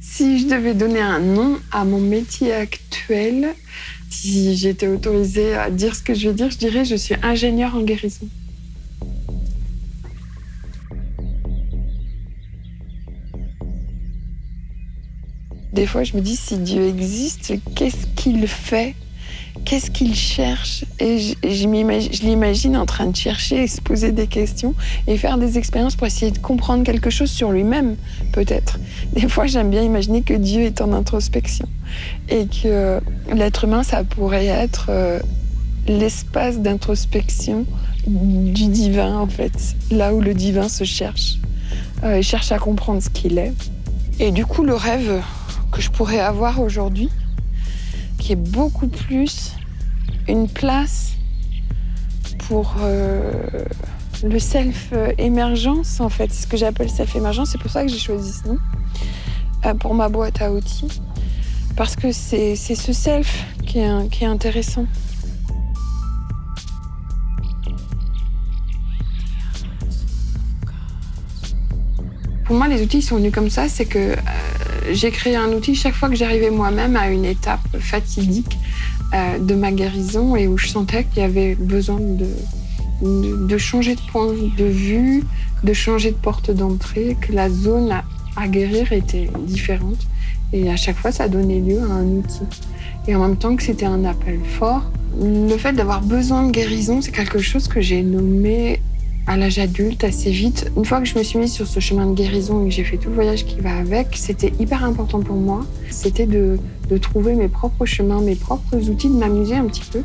Si je devais donner un nom à mon métier actuel, si j'étais autorisée à dire ce que je vais dire, je dirais que je suis ingénieure en guérison. Des fois, je me dis, si Dieu existe, qu'est-ce qu'il fait ? Qu'est-ce qu'il cherche ? Et je l'imagine en train de chercher et se poser des questions et faire des expériences pour essayer de comprendre quelque chose sur lui-même, peut-être. Des fois, j'aime bien imaginer que Dieu est en introspection et que l'être humain, ça pourrait être l'espace d'introspection du divin, en fait. Là où le divin se cherche. Il cherche à comprendre ce qu'il est. Et du coup, le rêve que je pourrais avoir aujourd'hui, qui est beaucoup plus une place pour le self-émergence, en fait. C'est ce que j'appelle self-émergence, c'est pour ça que j'ai choisi ce nom pour ma boîte à outils. Parce que c'est ce self qui est intéressant. Pour moi, les outils sont venus comme ça, c'est que j'ai créé un outil chaque fois que j'arrivais moi-même à une étape fatidique de ma guérison et où je sentais qu'il y avait besoin de changer de point de vue, de changer de porte d'entrée, que la zone à guérir était différente. Et à chaque fois, ça donnait lieu à un outil. Et en même temps que c'était un appel fort, le fait d'avoir besoin de guérison, c'est quelque chose que j'ai nommé à l'âge adulte assez vite. Une fois que je me suis mise sur ce chemin de guérison et que j'ai fait tout le voyage qui va avec, c'était hyper important pour moi. C'était de trouver mes propres chemins, mes propres outils, de m'amuser un petit peu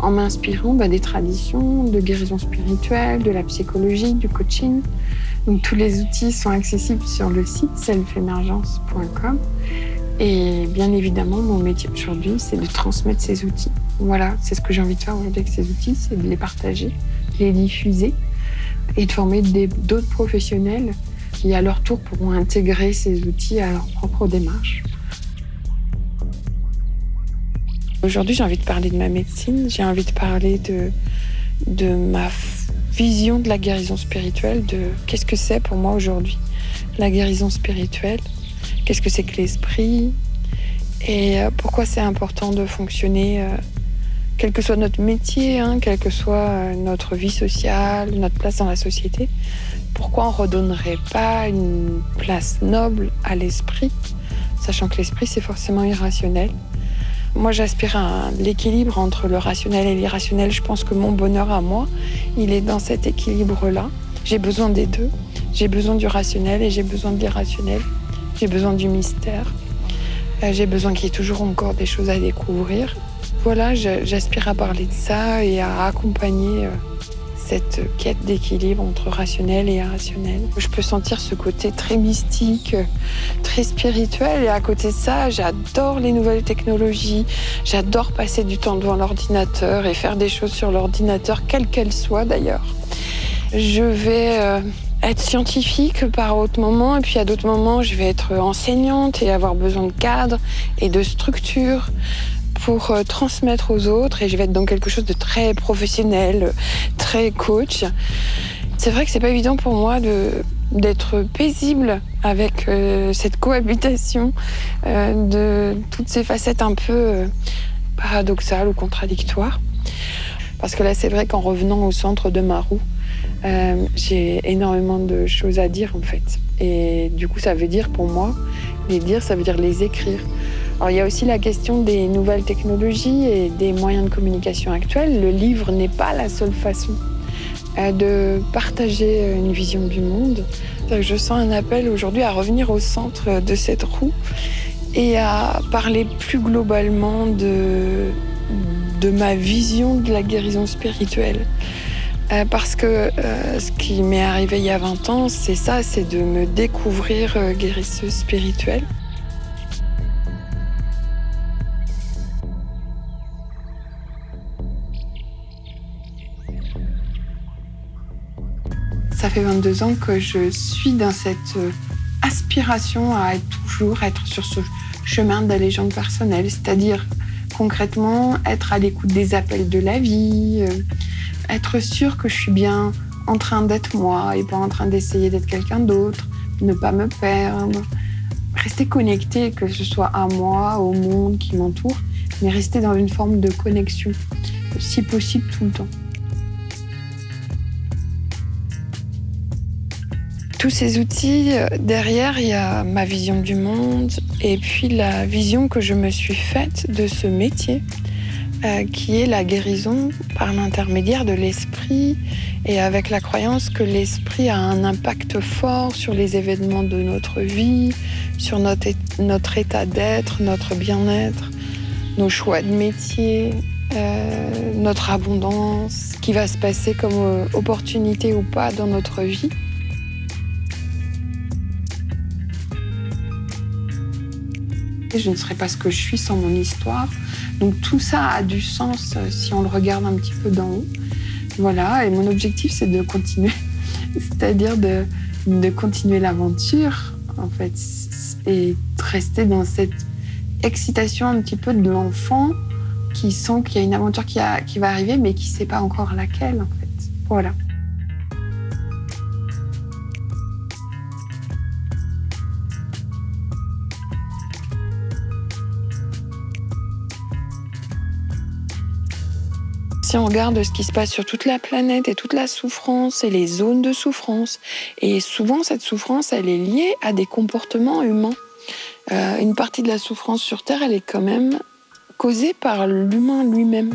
en m'inspirant des traditions de guérison spirituelle, de la psychologie, du coaching. Donc tous les outils sont accessibles sur le site selfemergence.com. Et bien évidemment, mon métier aujourd'hui, c'est de transmettre ces outils. Voilà, c'est ce que j'ai envie de faire aujourd'hui avec ces outils, c'est de les partager, de les diffuser et de former d'autres professionnels qui, à leur tour, pourront intégrer ces outils à leur propre démarche. Aujourd'hui, j'ai envie de parler de ma médecine, j'ai envie de parler de ma vision de la guérison spirituelle, de qu'est-ce que c'est pour moi aujourd'hui, la guérison spirituelle, qu'est-ce que c'est que l'esprit et pourquoi c'est important de fonctionner, quel que soit notre métier, quelle que soit notre vie sociale, notre place dans la société. Pourquoi on ne redonnerait pas une place noble à l'esprit, sachant que l'esprit, c'est forcément irrationnel. Moi, j'aspire à l'équilibre entre le rationnel et l'irrationnel. Je pense que mon bonheur à moi, il est dans cet équilibre-là. J'ai besoin des deux. J'ai besoin du rationnel et j'ai besoin de l'irrationnel. J'ai besoin du mystère. J'ai besoin qu'il y ait toujours encore des choses à découvrir. Voilà, j'aspire à parler de ça et à accompagner cette quête d'équilibre entre rationnel et irrationnel. Je peux sentir ce côté très mystique, très spirituel. Et à côté de ça, j'adore les nouvelles technologies. J'adore passer du temps devant l'ordinateur et faire des choses sur l'ordinateur, quelles qu'elles soient d'ailleurs. Je vais être scientifique par autres moments, et puis à d'autres moments, je vais être enseignante et avoir besoin de cadres et de structures pour transmettre aux autres, et je vais être dans quelque chose de très professionnel, très coach. C'est vrai que c'est pas évident pour moi d'être paisible avec cette cohabitation de toutes ces facettes un peu paradoxales ou contradictoires. Parce que là, c'est vrai qu'en revenant au centre de ma roue, j'ai énormément de choses à dire en fait. Et du coup, ça veut dire pour moi, les dire, ça veut dire les écrire. Alors, il y a aussi la question des nouvelles technologies et des moyens de communication actuels. Le livre n'est pas la seule façon de partager une vision du monde. Je sens un appel aujourd'hui à revenir au centre de cette roue et à parler plus globalement de ma vision de la guérison spirituelle. Parce que ce qui m'est arrivé il y a 20 ans, c'est ça, c'est de me découvrir guérisseuse spirituelle. Ça fait 22 ans que je suis dans cette aspiration à toujours être sur ce chemin de la légende personnelle, c'est-à-dire concrètement être à l'écoute des appels de la vie, être sûre que je suis bien en train d'être moi et pas en train d'essayer d'être quelqu'un d'autre, ne pas me perdre, rester connectée, que ce soit à moi, au monde qui m'entoure, mais rester dans une forme de connexion, si possible tout le temps. Tous ces outils, derrière, il y a ma vision du monde et puis la vision que je me suis faite de ce métier, qui est la guérison par l'intermédiaire de l'esprit et avec la croyance que l'esprit a un impact fort sur les événements de notre vie, sur notre état d'être, notre bien-être, nos choix de métier, notre abondance, ce qui va se passer comme opportunité ou pas dans notre vie. Je ne serais pas ce que je suis sans mon histoire. Donc tout ça a du sens si on le regarde un petit peu d'en haut. Voilà, et mon objectif, c'est de continuer. C'est-à-dire de continuer l'aventure, en fait, et de rester dans cette excitation un petit peu de l'enfant qui sent qu'il y a une aventure qui va arriver, mais qui ne sait pas encore laquelle, en fait. Voilà. Si on regarde ce qui se passe sur toute la planète et toute la souffrance et les zones de souffrance, et souvent cette souffrance, elle est liée à des comportements humains. Une partie de la souffrance sur Terre, elle est quand même causée par l'humain lui-même.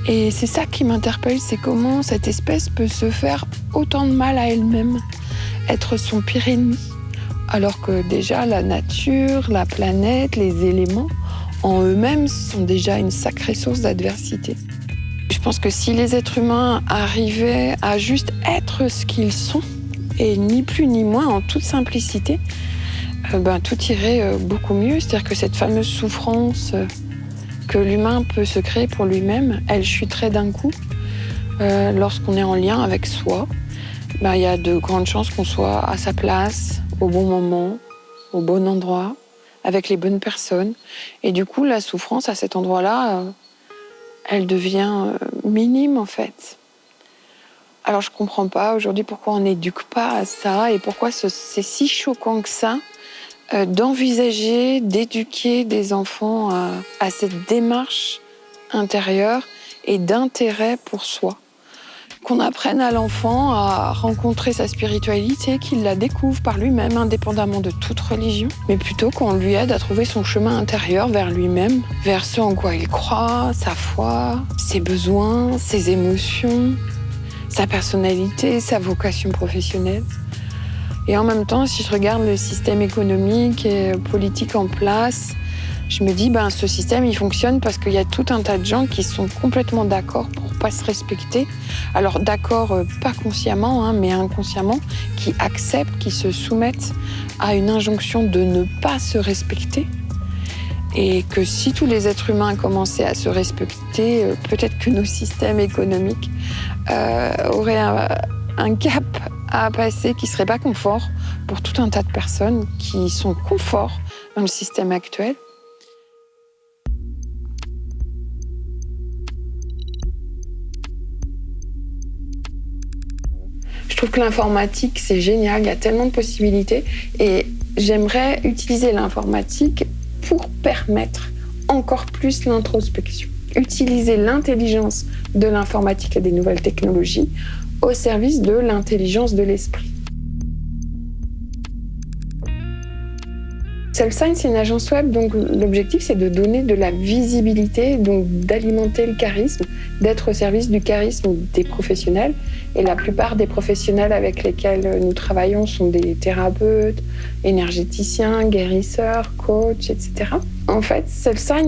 Et c'est ça qui m'interpelle, c'est comment cette espèce peut se faire autant de mal à elle-même, être son pire ennemi, alors que déjà la nature, la planète, les éléments, en eux-mêmes, sont déjà une sacrée source d'adversité. Je pense que si les êtres humains arrivaient à juste être ce qu'ils sont, et ni plus ni moins, en toute simplicité, tout irait beaucoup mieux. C'est-à-dire que cette fameuse souffrance que l'humain peut se créer pour lui-même, elle chuterait d'un coup. Lorsqu'on est en lien avec soi, il y a de grandes chances qu'on soit à sa place, au bon moment, au bon endroit, avec les bonnes personnes. Et du coup, la souffrance à cet endroit-là, elle devient minime en fait. Alors je comprends pas aujourd'hui pourquoi on n'éduque pas à ça et pourquoi c'est si choquant que ça d'envisager, d'éduquer des enfants à cette démarche intérieure et d'intérêt pour soi. Qu'on apprenne à l'enfant à rencontrer sa spiritualité, qu'il la découvre par lui-même, indépendamment de toute religion, mais plutôt qu'on lui aide à trouver son chemin intérieur vers lui-même, vers ce en quoi il croit, sa foi, ses besoins, ses émotions, sa personnalité, sa vocation professionnelle. Et en même temps, si je regarde le système économique et politique en place, je me dis, ce système, il fonctionne parce qu'il y a tout un tas de gens qui sont complètement d'accord pour pas se respecter. Alors d'accord, pas consciemment, mais inconsciemment, qui acceptent, qui se soumettent à une injonction de ne pas se respecter. Et que si tous les êtres humains commençaient à se respecter, peut-être que nos systèmes économiques auraient un cap à passer qui serait pas confort pour tout un tas de personnes qui sont confort dans le système actuel. Je trouve que l'informatique, c'est génial, il y a tellement de possibilités et j'aimerais utiliser l'informatique pour permettre encore plus l'introspection. Utiliser l'intelligence de l'informatique et des nouvelles technologies au service de l'intelligence de l'esprit. Cellsign, c'est une agence web, donc l'objectif, c'est de donner de la visibilité, donc d'alimenter le charisme, d'être au service du charisme des professionnels. Et la plupart des professionnels avec lesquels nous travaillons sont des thérapeutes, énergéticiens, guérisseurs, coachs, etc. En fait,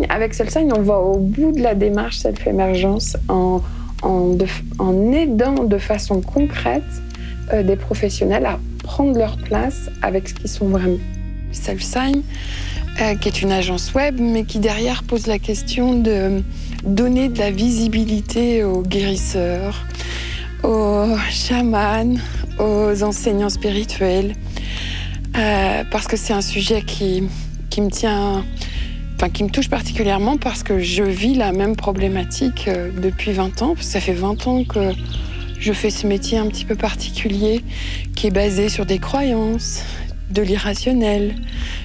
avec Cellsign, on va au bout de la démarche self-émergence en aidant de façon concrète des professionnels à prendre leur place avec ce qu'ils sont vraiment. Cellsign, qui est une agence web, mais qui derrière pose la question de donner de la visibilité aux guérisseurs, aux chamans, aux enseignants spirituels, parce que c'est un sujet qui me tient enfin, qui me touche particulièrement parce que je vis la même problématique depuis 20 ans. Ça fait 20 ans que je fais ce métier un petit peu particulier qui est basé sur des croyances, de l'irrationnel,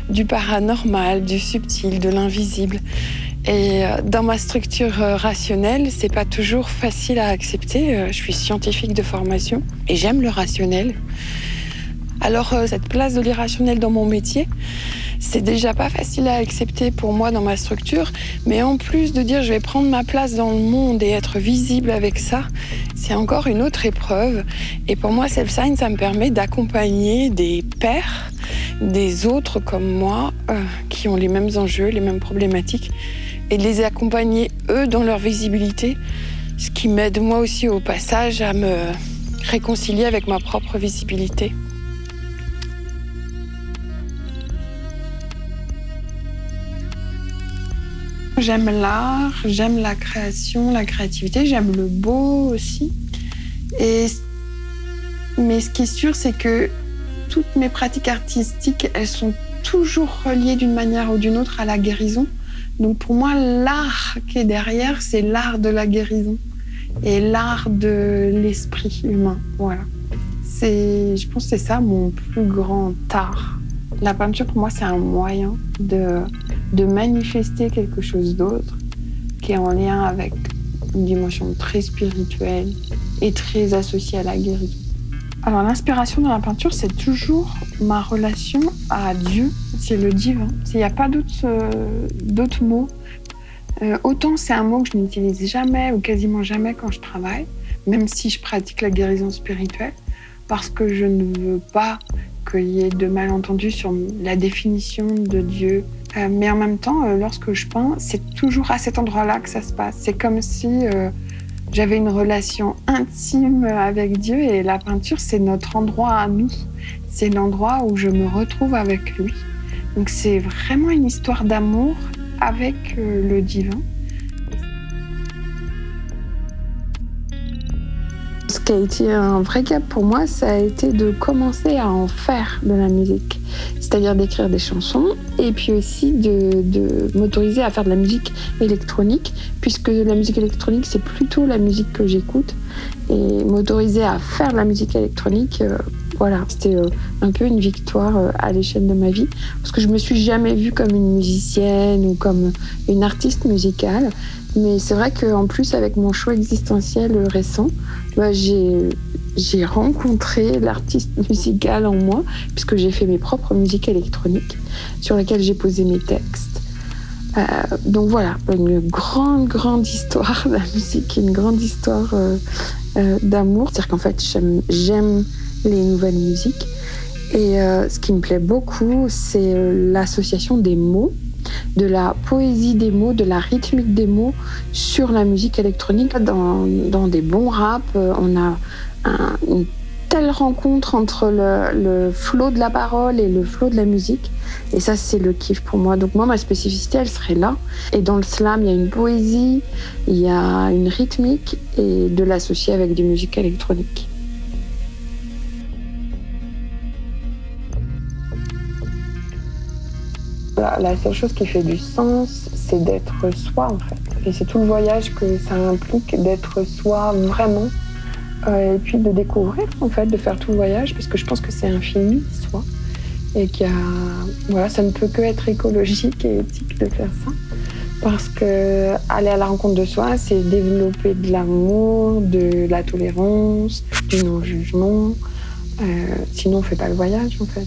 du paranormal, du subtil, de l'invisible. Et dans ma structure rationnelle, c'est pas toujours facile à accepter. Je suis scientifique de formation et j'aime le rationnel. Alors cette place de l'irrationnel dans mon métier, c'est déjà pas facile à accepter pour moi dans ma structure, mais en plus de dire je vais prendre ma place dans le monde et être visible avec ça, c'est encore une autre épreuve. Et pour moi, Self Sign, ça me permet d'accompagner des pairs, des autres comme moi, qui ont les mêmes enjeux, les mêmes problématiques, et de les accompagner eux dans leur visibilité, ce qui m'aide moi aussi au passage à me réconcilier avec ma propre visibilité. J'aime l'art, j'aime la création, la créativité, j'aime le beau aussi. Mais ce qui est sûr, c'est que toutes mes pratiques artistiques, elles sont toujours reliées d'une manière ou d'une autre à la guérison. Donc pour moi, l'art qui est derrière, c'est l'art de la guérison et l'art de l'esprit humain. Voilà. Je pense que c'est ça mon plus grand art. La peinture, pour moi, c'est un moyen de manifester quelque chose d'autre qui est en lien avec une dimension très spirituelle et très associée à la guérison. Alors, l'inspiration dans la peinture, c'est toujours ma relation à Dieu, c'est le divin. Il n'y a pas d'autres mots. Autant c'est un mot que je n'utilise jamais ou quasiment jamais quand je travaille, même si je pratique la guérison spirituelle, parce que je ne veux pas qu'il y ait de malentendus sur la définition de Dieu. Mais en même temps, lorsque je peins, c'est toujours à cet endroit-là que ça se passe. C'est comme si j'avais une relation intime avec Dieu et la peinture, c'est notre endroit à nous. C'est l'endroit où je me retrouve avec lui. Donc c'est vraiment une histoire d'amour avec le divin. Ce qui a été un vrai cap pour moi, ça a été de commencer à en faire de la musique. C'est-à-dire d'écrire des chansons et puis aussi de m'autoriser à faire de la musique électronique, puisque la musique électronique, c'est plutôt la musique que j'écoute. Et m'autoriser à faire de la musique électronique, voilà, c'était un peu une victoire à l'échelle de ma vie, parce que je me suis jamais vue comme une musicienne ou comme une artiste musicale. Mais c'est vrai qu'en plus, avec mon choix existentiel récent, j'ai rencontré l'artiste musical en moi, puisque j'ai fait mes propres musiques électroniques sur lesquelles j'ai posé mes textes. Donc voilà, une grande histoire de la musique, une grande histoire d'amour. C'est-à-dire qu'en fait, j'aime les nouvelles musiques. Et ce qui me plaît beaucoup, c'est l'association des mots, de la poésie des mots, de la rythmique des mots sur la musique électronique. Dans des bons raps, on a une telle rencontre entre le flow de la parole et le flow de la musique. Et ça, c'est le kiff pour moi. Donc moi, ma spécificité, elle serait là. Et dans le slam, il y a une poésie, il y a une rythmique et de l'associer avec des musiques électroniques. La seule chose qui fait du sens, c'est d'être soi, en fait. Et c'est tout le voyage que ça implique, d'être soi vraiment. Et puis de découvrir, en fait, de faire tout le voyage, parce que je pense que c'est infini, soi. Et ça ne peut que être écologique et éthique de faire ça. Parce que aller à la rencontre de soi, c'est développer de l'amour, de la tolérance, du non-jugement. Sinon, on ne fait pas le voyage, en fait.